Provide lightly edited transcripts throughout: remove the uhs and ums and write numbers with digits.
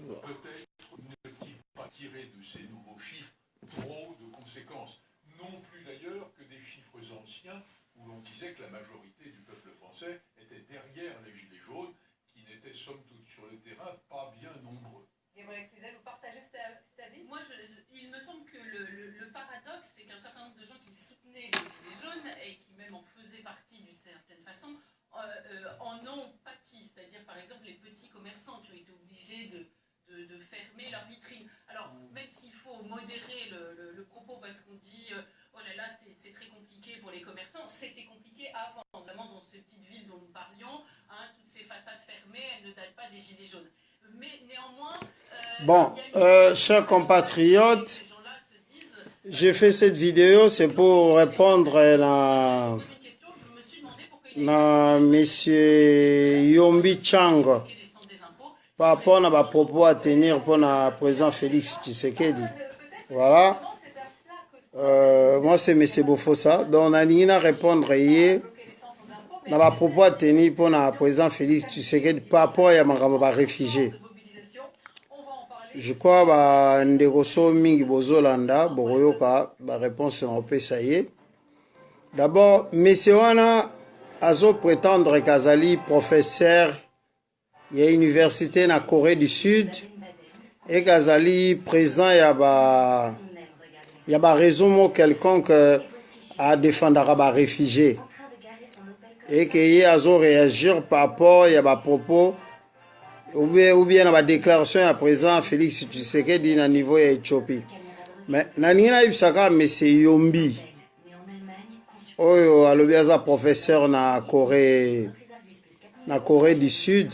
peut-être ne-t-il pas tirer de ces nouveaux chiffres trop de conséquences. Non plus d'ailleurs que des chiffres anciens où l'on disait que la majorité du peuple français était derrière les Gilets jaunes, qui n'étaient somme toute sur le terrain pas bien nombreux. Gabriel Cluzel, vous partagez cet avis? Moi, il me semble que le paradoxe, c'est qu'un certain nombre de gens qui soutenaient les Gilets jaunes et qui même en faisaient partie d'une certaine façon, en ont pâti. C'est-à-dire, par exemple, les petits commerçants qui ont été obligés de fermer leurs vitrines. Alors, même s'il faut modérer le propos parce qu'on dit oh là là, c'est très compliqué pour les commerçants, c'était compliqué avant, notamment dans ces petites villes dont nous parlions, hein, toutes ces façades fermées, elles ne datent pas des Gilets jaunes. Mais néanmoins... Bon, chers compatriotes, j'ai fait cette vidéo, c'est pour répondre à monsieur Yombi Chang par rapport à ma propos à tenir pour le président Félix Tshisekedi. Voilà. Moi, c'est monsieur Bofossa. Donc, on a à répondre hier. On a propos à tenir pour le président Félix Tshisekedi par rapport à ma réfugié. Je crois que Ndegoso Mingi Bozolanda, Boroyoka, la réponse est en paix, ça y est. D'abord, monsieur Wana, Azo prétendre qu'Azali, professeur, il y a une université en Corée du Sud, et qu'Azali, président, il y a raison quelconque à défendre les réfugiés. Et qu'il y a Azo réagir par rapport, il y a des propos, ou bien la déclaration à présent Félix Tshisekedi à niveau Éthiopie. Mais nanina ibsaka monsieur Yombi. Oyo alobiaza professeur na Corée du Sud.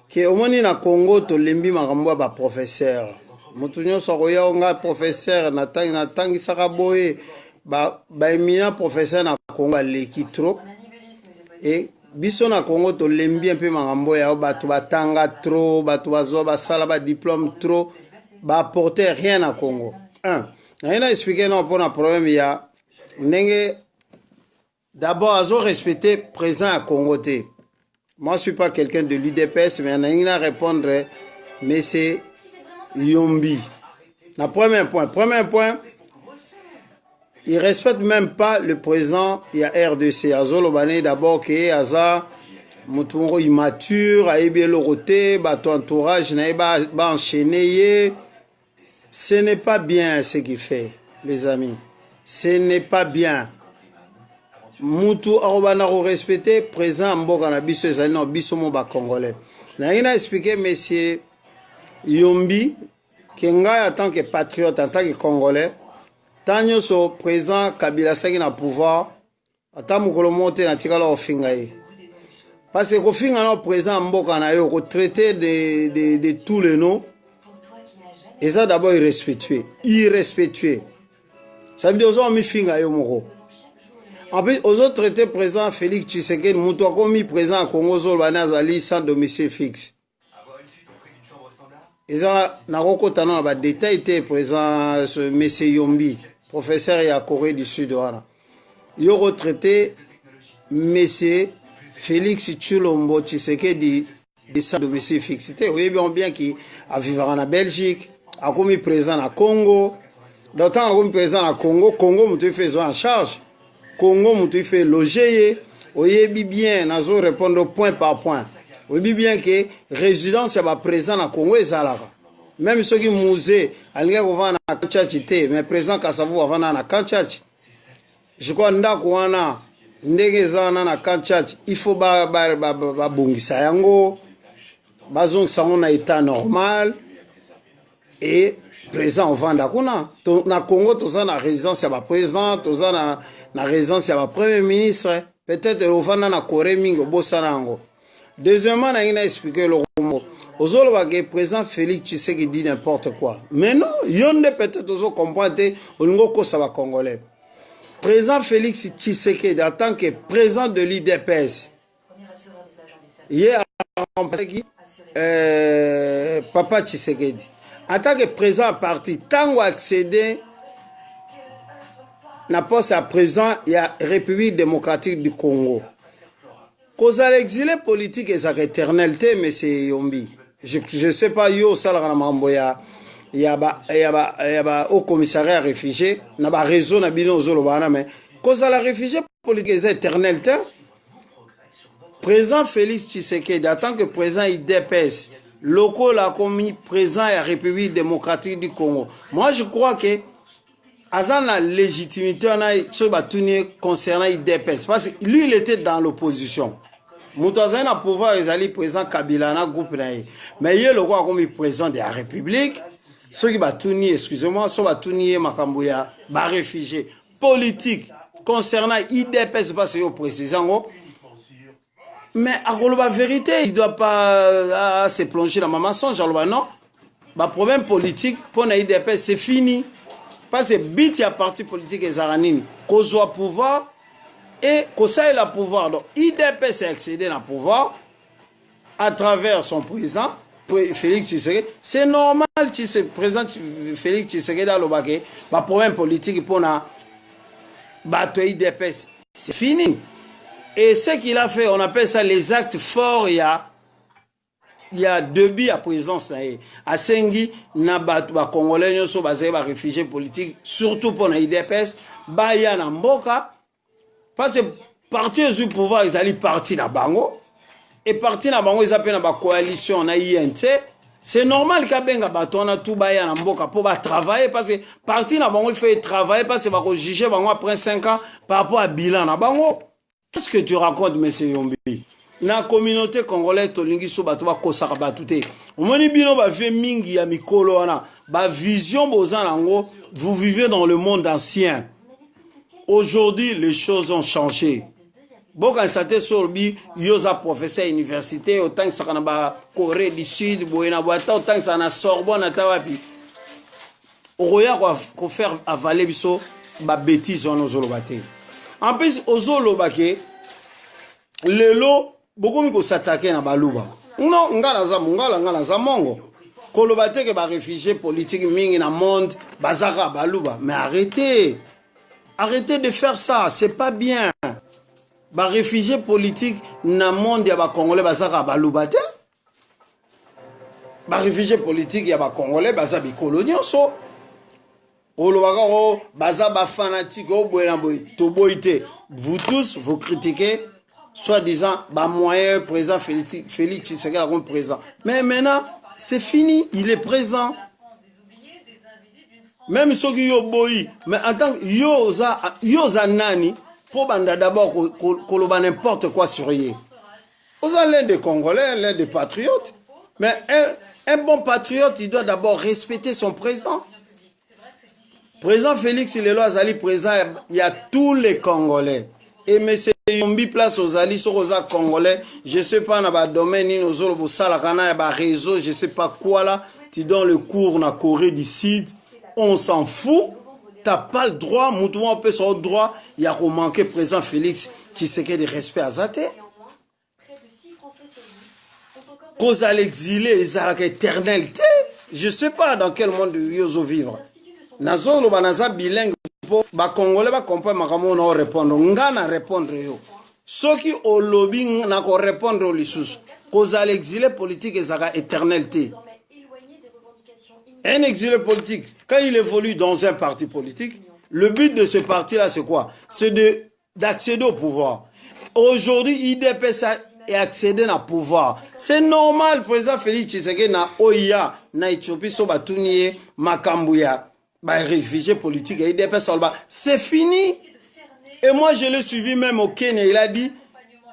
Que au moins na Congo to lembi makambo ba professeur. Mutu nyonso koya nga professeur na tangi saka boye ba éminent professeur na Congo leki trop. Et biso na Congo to lembi un peu makambo ya batu batanga trop, batu bazwa basala ba diplôme trop, ba apporter rien à Congo. Un, na expliquer non pour un problème ya ndenge d'abord azo respecter présent à Congo té. Moi je suis pas quelqu'un de l'UDPS mais na répondre mais c'est Yombi. Na premier point il ne respecte même pas le président il y a RDC. Azolo Bane d'abord que Aza Moutouro immature, Aïbé Loroté, ton entourage, Naïba enchaîné. Ce n'est pas bien ce qu'il fait, les amis. Ce n'est pas bien. Moutou Arobanaro respecté, présent Mboka na biso ezali na biso mo ba congolais. Na ina expliqué monsieur Yombi que en tant que patriote, en tant que congolais, tant so présent Kabila saki na pouvoir, ata mukolo monte na tikala ofinga ye. Parce que kofinga na présent Mboka na yo ko traiter de tous les noms. Et ça d'abord irrespectueux. Ça veut dire aux hommes finga yo moko. En plus, aux autres traités présents, Félix Tshisekedi, Moutou commis présent à Congo, Zolbana Zali, sans domicile fixe. Et ça, Naroko Tano, le détail était présent, ce monsieur Yombi, professeur à Corée du Sud. Il a retraité monsieur Félix Tshilombo Tshisekedi, sans domicile fixe. C'était, vous voyez bien qu'il a vécu en Belgique, a commis présent à Congo. D'autant qu'il a commis présent à Congo, Moutou fait en charge. Congo, Moutou fait loger. Oyebi bien, nazo répondre point par point. Oyebi bien que résidence ya ba président na Congo ezalaka. Même ceux qui musée, alinga kova na Kanchachi te, mais président Kasavu avana na Kanchachi. Je crois ndako wana ndenge ezana na Kanchachi, il faut ba bongisa yango. Bazong sango na état normal et président vanda kuna. Na Congo toza na résidence ya ba président, toza na résidence ya ba premier ministre. Peut-être Rovana na Corée mingo bosanango. Deuxièmement, on a expliqué le romo. Ozolo bagé présent Félix Tshisekedi dit n'importe quoi. Mais non, yonde peut-être ozo comprendre olingo ko ça va congolais. Présent Félix Tshisekedi en tant que président de l'IDPS. Hier Papa Tshisekedi. En tant que président parti, tant accéder na poste à présent, il y a République démocratique du Congo. Cause à l'exilé politique et sa éternalité, M. Yombi. je sais pas yo sala na mambo ya au commissariat réfugié na ba réseau na bino zolo bana mais cause la réfugié politique éternel te président Félix Tshisekedi en tant que président IDPS locaux la commis président de la République démocratique du Congo. Moi je crois que Azan la légitimité concernant IDPS parce que lui il était dans l'opposition. Moutouazan a pouvoir ils allaient président Kabila na groupe naï. Mais il le roi comme président de la République. Ceux qui batuni, excusez-moi, ceux qui batuni Makambouya, ba réfugiés politiques concernant IDPS parce que précisant. Mais à la vérité, il ne doit pas se plonger dans ma mensonge. Non, le problème politique pour l'IDPS c'est fini. Parce que bit ya parti politique et zaranini, qu'on soit pouvoir et qu'on soit le pouvoir. Donc IDPS a accédé à pouvoir à travers son président Félix Tshisekedi. C'est normal que le président Félix Tshisekedi a le problème politique pour la IDPS. C'est fini. Et ce qu'il a fait, on appelle ça les actes forts. Il y a début à présence à Sengi na ba congolais nyoso bazé ba réfugiés politiques surtout pour na IDPS ba ya na mboka parce que parti du pouvoir ils allaient partir na bango et parti na bango ils appellent na ba coalition na INT c'est normal ka benga bato na tout ba ya na mboka pour ba travailler parce que parti na bango il fait travailler parce que ba ko juger bango après 5 ans par rapport à bilan na bango. Qu'est-ce que tu racontes monsieur Yombi? La communauté congolaise tolingi so bato ba kosaka batute omoni bino ba vie mingi ya mikolo wana ba vision bozanango vous vivez dans le monde ancien. Aujourd'hui les choses ont changé. Boka sate sorbi yoza professeur université autant que ça na ba Corée du Sud boyena boata autant que ça na Sorbonne atawapi oya ko faire avaler biso ba bêtises on ozolobate en plus ozolobake lelo beaucoup mi ko s'attaquer na baluba non ngala za mongo kolobate ke ba réfugiés politiques mingi na monde bazaka baluba mais arrêtez de faire ça c'est pas bien ba réfugiés politiques na monde ya ba congolais bazaka baluba te ba réfugiés politiques ya ba congolais baza bi coloniaux so olobaka o baza ba fanatique o boyena boy to boyite vous tous vous critiquez soi-disant, moyen président Félix Tshisekedi comme président. Mais maintenant, c'est fini, il est présent. Même ceux qui ont boyi, mais en tant que yoza nani, pour banda d'abord qu'on n'importe quoi sur eux. Vous avez l'un des Congolais, l'un des patriotes. Mais un bon patriote, il doit d'abord respecter son président. Président Félix, il est là, président, il y a tous les Congolais. Et mais c'est Yombi place aux alliés sur aux congolais, je sais pas dans le domaine nos autres la cana ba réseau, je sais pas quoi là, tu donnes le cours na Corée du Sud, on s'en fout. T'as pas le droit, moutouan peut son droit, il y a manqué président Félix Tshisekedi de respect à Zate. Cause à l'exilé, ils ont l'éternalité. Je sais pas dans quel monde ils vivre. Nazo lo banaza bilingue. Ba congolais ba comprendre makamo na répondre ngana répondre yo soki au lobby na ko répondre au lisusu cause à l'exilé politique ezaka éternalité. Un exilé politique quand il évolue dans un parti politique le but de ce parti là c'est quoi? C'est d'accéder au pouvoir. Aujourd'hui IDPS est accédé au pouvoir, c'est normal. Président Félix Tshisekedi na OIA na Éthiopie so batuniye makambuya bah, réfugié politique et IDPS c'est fini. Et moi je l'ai suivi même au Kenya, il a dit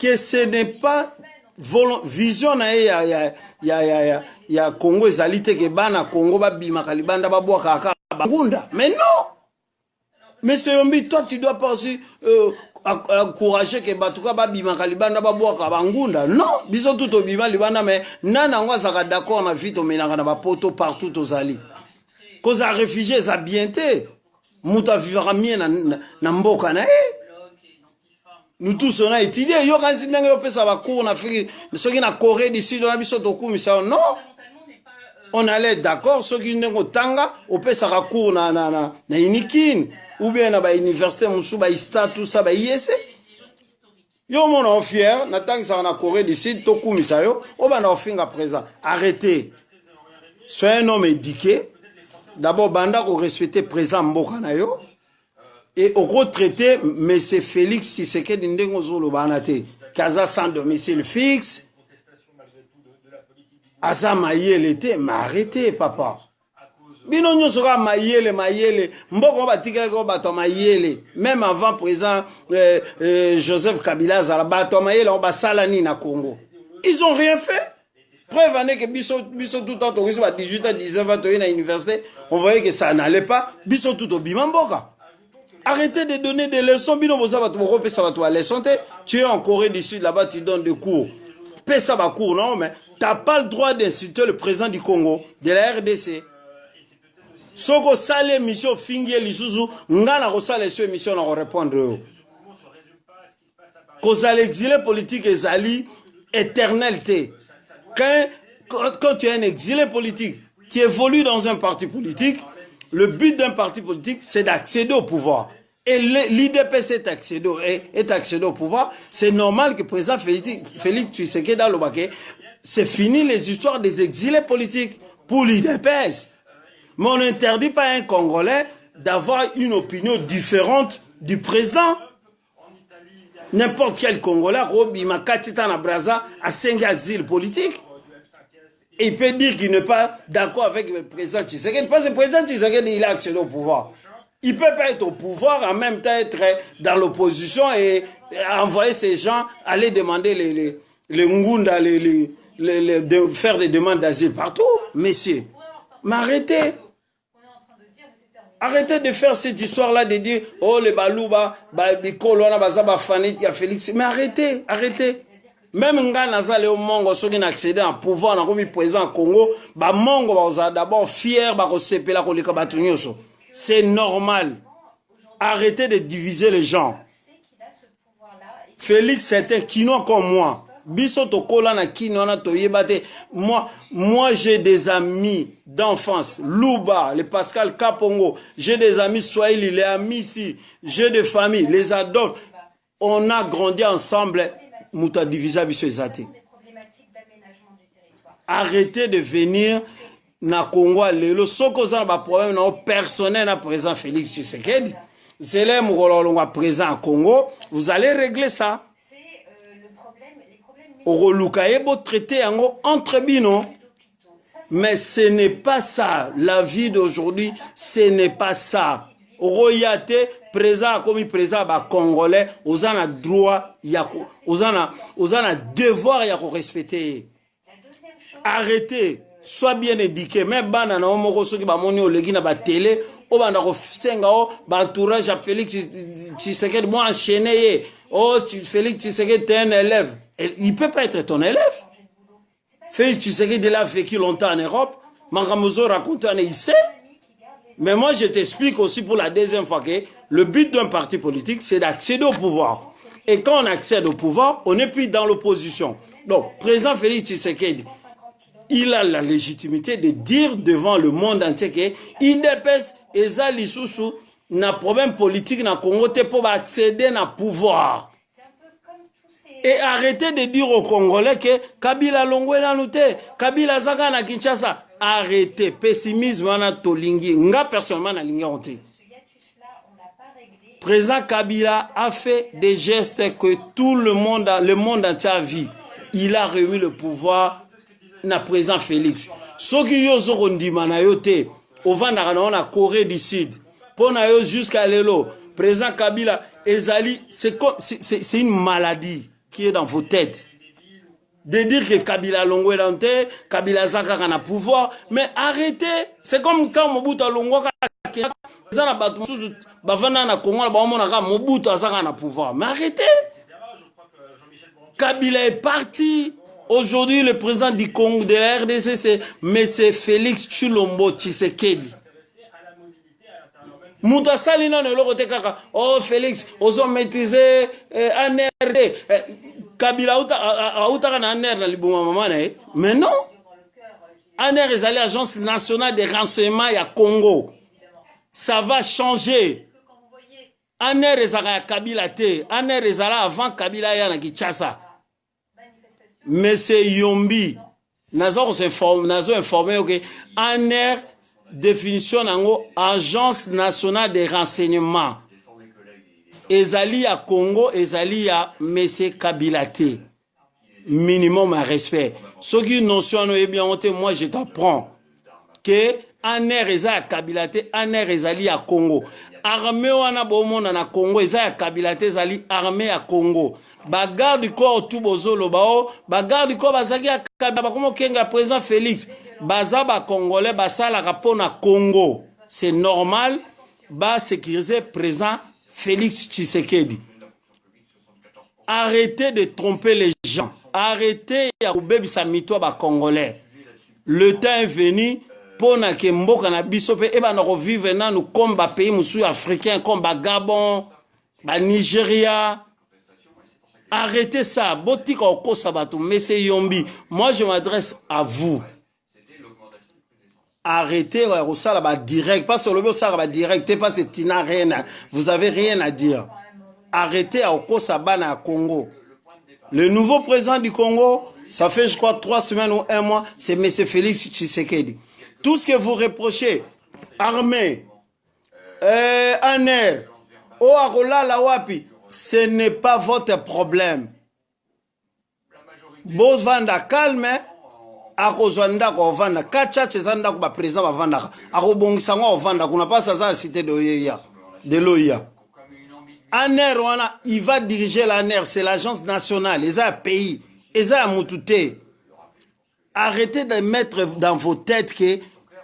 que ce n'est pas vision na ya Congo ezalité que bana Congo ba bima kalibanda ba boa kaka bangunda. Mais non. Mais c'est Yombi, toi tu dois pas aussi encourager que batuka ba bima kalibanda ba boa kaka bangunda. Non, biso tout au bima libanda mais nana ngwa saka d'accord na vite menaka na ba poto partout aux alliés. Cause à réfugiés, ça bien été. Mouta vivra mieux na mboka na nous tous on a étudié. Yo quand si n'engue yo pesa ba cours en Afrique, ceux qui na Corée du Sud on a biso to cours ça non. On allait d'accord ceux qui n'engue tanga au pesa ba cours na inikin ou bien na ba université musu ba ista tout ça ba IEC. Yo mon fier, n'attend que ça en a Corée du Sud, Toku Misayo, au bana ofinga présent. Arrêtez. Soyez un homme éduqué. D'abord, banda ko respecter présent Mboka na yo. Et au gros traité, mais c'est Félix Tshisekedi Ndengo Zolo Banate. Kaza sans domicile fixe. Asa Mayele était, mais arrêtez, papa. Bino nyo sera Mayele, Mboko batika ko bato Mayele. Même avant présent Joseph Kabila Zala bato Mayele on basalani na Congo. Ils ont rien fait. Preuve année que biso tout le temps à 18 à 19 ans à l'université, on voyait que ça n'allait pas. Biso tout au Bimamboka. Arrêtez de donner des leçons. Bino bosa bato moko ça va toi leçon. Tu es en Corée du Sud là-bas, tu donnes des cours. Paie ça va cours non mais t'as pas le droit d'insulter le président du Congo, de la RDC. Soko sale mission fingi lisusu ngana ko sale sur mission na répondre. Cause à l'exilé politique ezali éternalité. Quand tu es un exilé politique, tu évolues dans un parti politique, le but d'un parti politique, c'est d'accéder au pouvoir. Et l'IDPS est accéder au pouvoir. C'est normal que le président Félix Tshisekedi dans le baquet, c'est fini les histoires des exilés politiques pour l'IDPS. Mais on n'interdit pas à un Congolais d'avoir une opinion différente du président. N'importe quel Congolais, Robima Katita na Braza, a 5 exiles politiques. Et il peut dire qu'il n'est pas d'accord avec le président Tshisekedi. Parce que le président Tshisekedi, il a accédé au pouvoir. Il ne peut pas être au pouvoir, en même temps être dans l'opposition et envoyer ces gens aller demander les Ngunda, de faire des demandes d'asile partout. Messieurs, mais arrêtez. Arrêtez de faire cette histoire-là de dire « Oh, les Balouba, Bikolona, Bazaba, Fanit, ya Félix. » Mais arrêtez. Même nga nazale au Mongo, ceux qui ont accédé au pouvoir, on a mis président au Congo, Mongo va d'abord fier, c'est normal. Arrêtez de diviser les gens. Félix, c'est un kino comme moi. Moi j'ai des amis d'enfance, Louba, les Pascal Kapongo, j'ai des amis Swahili, les amis ici, j'ai des familles, les adopte. On a grandi ensemble. Arrêtez de venir na Congo lelo soko za ba problème na personnel na président Félix Tshisekedi. C'est là mon présent à Congo, vous allez régler ça. C'est le problème, les problèmes. Orolukaebo traité entre bino. Mais ce n'est pas ça. La vie d'aujourd'hui, ce n'est pas ça. Oroyate présent comme présent ba congolais, aux en a droit, aux en a devoir ya ko respecter. Arrêtez, sois bien éduqué. Même bana na omoko soki ba moni olegi na ba télé, o banda ko senga o ba entourage à Félix Tshisekedi moi enchaîné. Oh, Félix Tshisekedi t'es un élève. Il peut pas être ton élève. Félix Tshisekedi il a vécu longtemps en Europe. Mangamozo raconte en ici. Mais moi, je t'explique aussi pour la deuxième fois que le but d'un parti politique, c'est d'accéder au pouvoir. Et quand on accède au pouvoir, on n'est plus dans l'opposition. Donc, président Félix Tshisekedi, il a la légitimité de dire devant le monde entier qu'il dépêche et ça, l'issoussou, n'a problème politique dans le Congo pour accéder au pouvoir. Et arrêtez de dire aux Congolais que Kabila Longwe na lute, Kabila Zaka na Kinshasa. Arrêtez, pessimisme wana tolingi. Nga personnellement na lingi honte. Président Kabila a fait des gestes que tout le monde entier a vu. Il a remis le pouvoir na président Félix. Soki yo zoko ndima na yo te, ovanda na Corée du Sud. Pona yo jusqu'à lelo, président Kabila ezali, c'est une maladie qui est dans vos têtes. De dire que Kabila Longwe Dante, Kabila Zaka na pouvoir, mais arrêtez. C'est comme quand Mobutu Longwe Zaka na pouvoir. Mais arrêtez. Kabila est parti. Aujourd'hui, le président du Congo, de la RDC, c'est M. Félix Tshilombo Tshisekedi. Mouta Salina ne l'aurait kaka. Oh Félix, osons maîtriser un RD. Kabila Aouta na ANR na libuma mamana. Mais non. ANR est allé à l'Agence nationale des renseignements à Congo. Ça va changer. Aner ezaka ya Kabila te. Aner ezala avant Kabila ya na Kinshasa. Monsieur Yombi, nazo informé que Aner définition nango Agence nationale de renseignement. Ezali à Congo, ezali à Monsieur Kabila te. Minimum à respect. Ce qui notion est bien honte, moi je t'apprends que Aner ezali à Kabila te, Aner ezali à Congo. Armée wana bomona na Congo ezali à Kabila te, ezali armée à Congo. Bagarde du corps tout bozolo bao, bagarde du corps bazaki à Kabila, comme kenga président Félix, bazaba congolais basala rapport na Congo. C'est normal, ba sécuriser président Félix Tshisekedi. Arrêtez de tromper les gens. Arrêtez ya kubebisa mitwa ba congolais. Le temps est venu pour na ke mboka na biso pe eba na revivre nanu comme ba pays musu africain comme ba Gabon, ba Nigeria. Arrêtez ça. Botika oko sabato Monsieur Yombi. Moi je m'adresse à vous. Arrêtez ça là direct, pas sur le ça là direct, pas c'est Tina rien. Vous avez rien à dire. Arrêtez à oko sabana à Congo. Le nouveau président du Congo, ça fait je crois 3 semaines ou 1 mois, c'est Monsieur Félix Tshisekedi. Tout ce que vous reprochez, armée, Aner, Oarola la wapi, ce n'est pas votre problème. Bon vanda calme, akozwanda ko vanda, kacha chezanda ko ba président ba vanda, akobongisa ngo vanda, kuna pas ça cité de l'OIA. Aner wana, il va diriger l'Aner, c'est l'agence nationale, les a pays, les a mutute. Arrêtez de mettre dans vos têtes que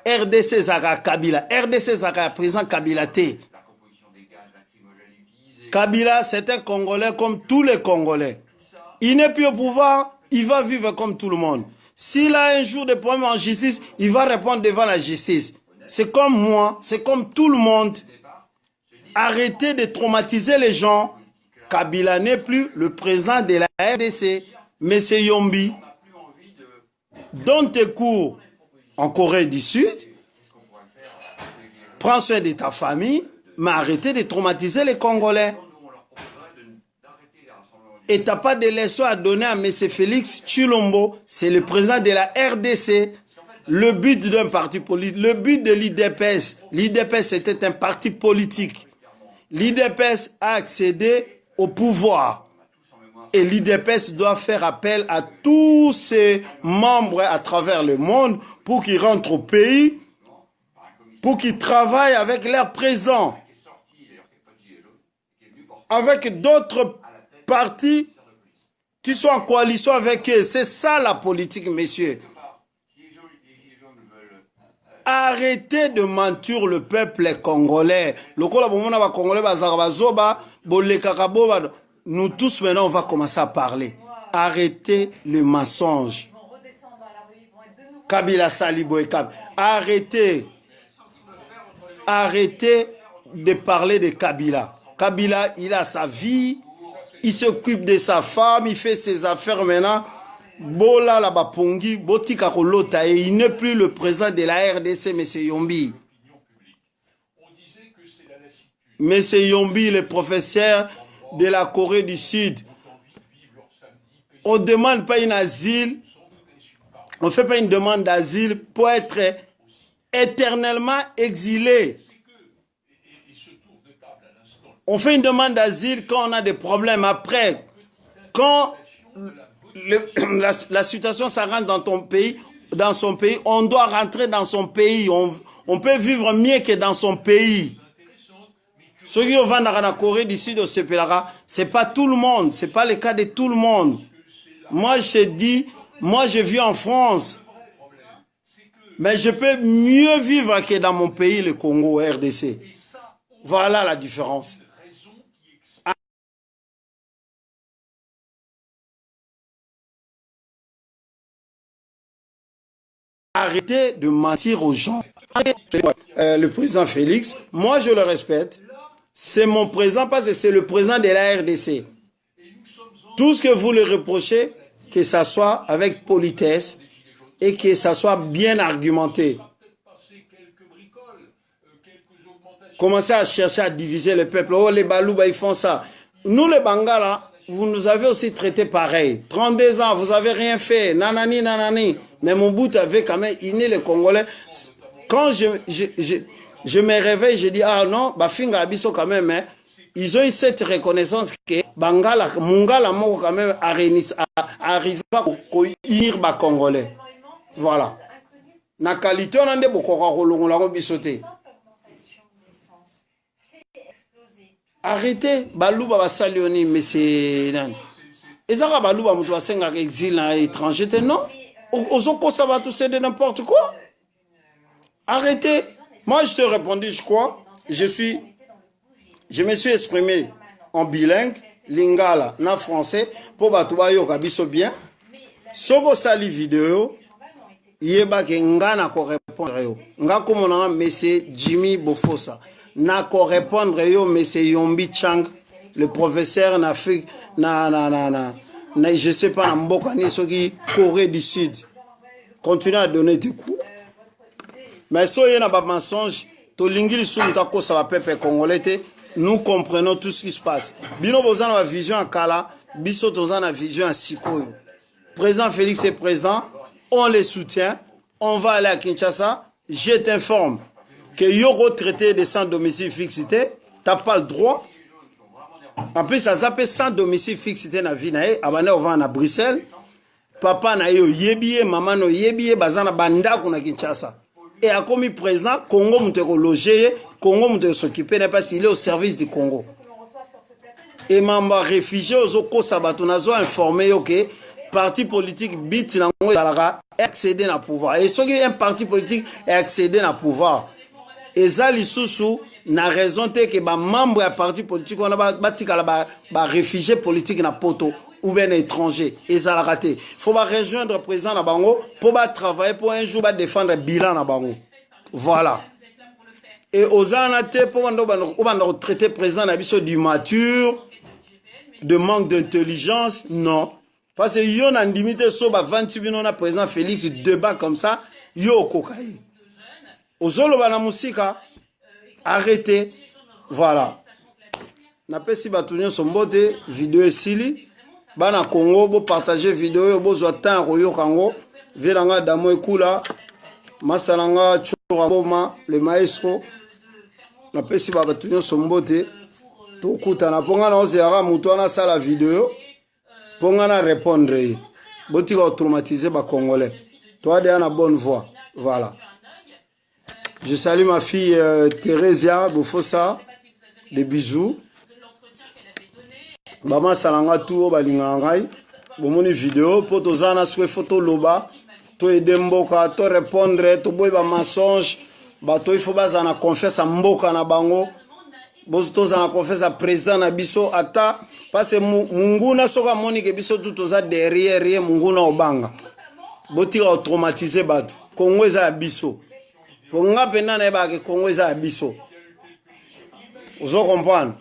RDC Zaka Kabila, RDC Zaka président Kabila T. Kabila, c'est un Congolais comme tous les Congolais. Il n'est plus au pouvoir, il va vivre comme tout le monde. S'il a un jour de problème en justice, il va répondre devant la justice. C'est comme moi, c'est comme tout le monde. Arrêtez de traumatiser les gens. Kabila n'est plus le président de la RDC. Monsieur Yombi, donne tes cours en Corée du Sud, prends soin de ta famille, mais arrêtez de traumatiser les Congolais. Et tu n'as pas de leçon à donner à M. Félix Tshilombo, c'est le président de la RDC. Le but d'un parti politique, le but de l'IDPS, l'IDPS c'était un parti politique. L'IDPS a accédé au pouvoir. Et l'IDPS doit faire appel à tous ses membres à travers le monde pour qu'ils rentrent au pays, pour qu'ils travaillent avec leurs présents, avec d'autres partis qui sont en coalition avec eux. C'est ça la politique, messieurs. Arrêtez de mentir le peuple congolais. Nous tous maintenant on va commencer à parler. Arrêtez le mensonge. Kabila Salibo et Kab. Arrêtez. Arrêtez de parler de Kabila. Kabila, il a sa vie. Il s'occupe de sa femme. Il fait ses affaires maintenant. Bola la bapongi, botika kolota. Et il n'est plus le président de la RDC, M. Yombi. M. Yombi, le professeur de la Corée du Sud. On ne demande pas un asile. On ne fait pas une demande d'asile pour être éternellement exilé. On fait une demande d'asile quand on a des problèmes. Après, quand la situation s'arrange dans ton pays, dans son pays, on doit rentrer dans son pays. On peut vivre mieux que dans son pays. Ceux qui vont dans la Corée du Sud au Sepelara, ce n'est pas tout le monde. Ce n'est pas le cas de tout le monde. Moi, je dis, moi, je vis en France. Mais je peux mieux vivre que dans mon pays, le Congo, RDC. Voilà la différence. Arrêtez de mentir aux gens. Le président Félix, moi je le respecte. C'est mon président parce que c'est le président de la RDC. Tout ce que vous le reprochez, que ça soit avec politesse et que ça soit bien argumenté. commencez à chercher à diviser le peuple. Oh, les Balouba, ils font ça. Nous, les Bangala, vous nous avez aussi traité pareil. 32 ans, vous n'avez rien fait. Nanani, nanani. Mais mon bout avait quand même inné les Congolais. Quand je me réveille, je dis, ah non, Bafinga Abisso quand même, hein, ils ont eu cette reconnaissance que Bangala, Mungala, quand même, arrive à unir les Congolais. Voilà. Na qualité, on a des beaucoup de bisoté. Arrêtez, Balouba va salioni, mais c'est. Et ça, Balouba, on doit s'engager exil à l'étranger, non? Aux ça va tout c'est de n'importe quoi. Arrêtez. Moi, je te répondu, je crois. Je me suis exprimé en bilingue, lingala, na français, pour batouba yo kabiso bien. Soko sali vidéo, yeba ke nga na ko répondre yo. Nga komona monsieur Jimmy Bofosa. Na ko répondre yo monsieur Yombi Chang, le professeur en Afrique, je sais pas, na mboka ni soki Corée du Sud. Continue à donner des coups. Mais si il y a un mensonge, nous comprenons tout ce qui se passe. Bino bozana la vision à Kala, biso tozana la vision à Sikoyo. Président Félix est président, on les soutient, on va aller à Kinshasa, je t'informe que yo retraité de sans domicile fixité, t'as pas le droit. En plus, ça s'appelle sans domicile fixité na vie nae, abane on va à Bruxelles. Papa na yo yebiye, maman no yebiye, bazana banda kuna Kinshasa. Et à comme président, Congo m'a logé, Congo m'a s'occuper, n'est pas s'il est au service du Congo. Et m'a réfugié aux Oko Sabatonazo informé que parti politique bit n'a accédé à pouvoir. Et ce qui est un parti politique est accédé à pouvoir. Et ça, l'issue n'a raison que les membres du parti politique, on a réfugié politique na poto. Ou bien étranger, et ça l'a raté. Il faut rejoindre le président Nabango pour travailler pour un jour défendre le bilan Nabango. Voilà. Et aux anaté pour traiter le président Nabiso du mature, de manque d'intelligence, non. Parce que yon a limité sur 28 minutes na président Félix débat comme ça, yo kokai. Aux olobana musika, arrêtez. Voilà. N'a si batunyo sombote vidéo esili. Bana Congo, bo partager vidéo, bo zotan royo kango, velanga damo ekula, masalanga chora boma, le maestro, na pesi baba tunyo sombote, to kuta na ponga na ozera muto na sala vidéo, ponga na répondre, boti ka traumatiser ba congolais. Toi de na bonne voie, voilà. Je salue ma fille Thérésia Bofosa, des bisous. Bama salanga tout balinga ngai bomoni vidéo pour tozana swe photo loba to edemboka to répondre to boy ba mensonge ba to il faut bazana confiance mboka na bango bozo tozana confiance à président na biso ata parce munguna soka moni ke biso tout toza derrière munguna obanga botira traumatiser batu Congo eza biso ponga pena na ba ke Congo eza biso ozo comprendre.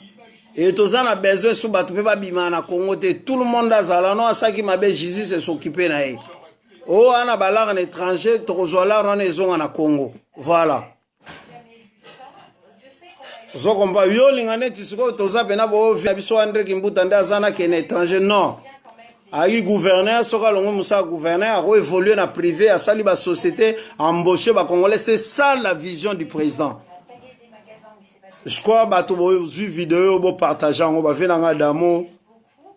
Et tous en a besoin sous battu pas bimana Congo tout le monde a ça là non ça qui m'a bien Jésus c'est s'occuper na e. Oh on a balar en étranger trozola on est en Congo. Voilà. Zo komba yo lingane tisiko toza pena bo via biso André Kimbuta nda zana ke na étranger non. Ayi gouverneur soka longo musa gouverneur a évoluer na privé a sali ba société embaucher ba congolais c'est ça la vision du président. Je crois que tu as vu vidéo, tu partager, tu vas faire un damo,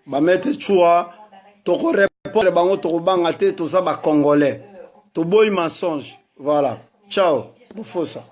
tu vas mettre choix, tu vas répondre, tu vas faire un congolais. Tu vas faire un mensonge. Voilà. Ciao. Faut ça.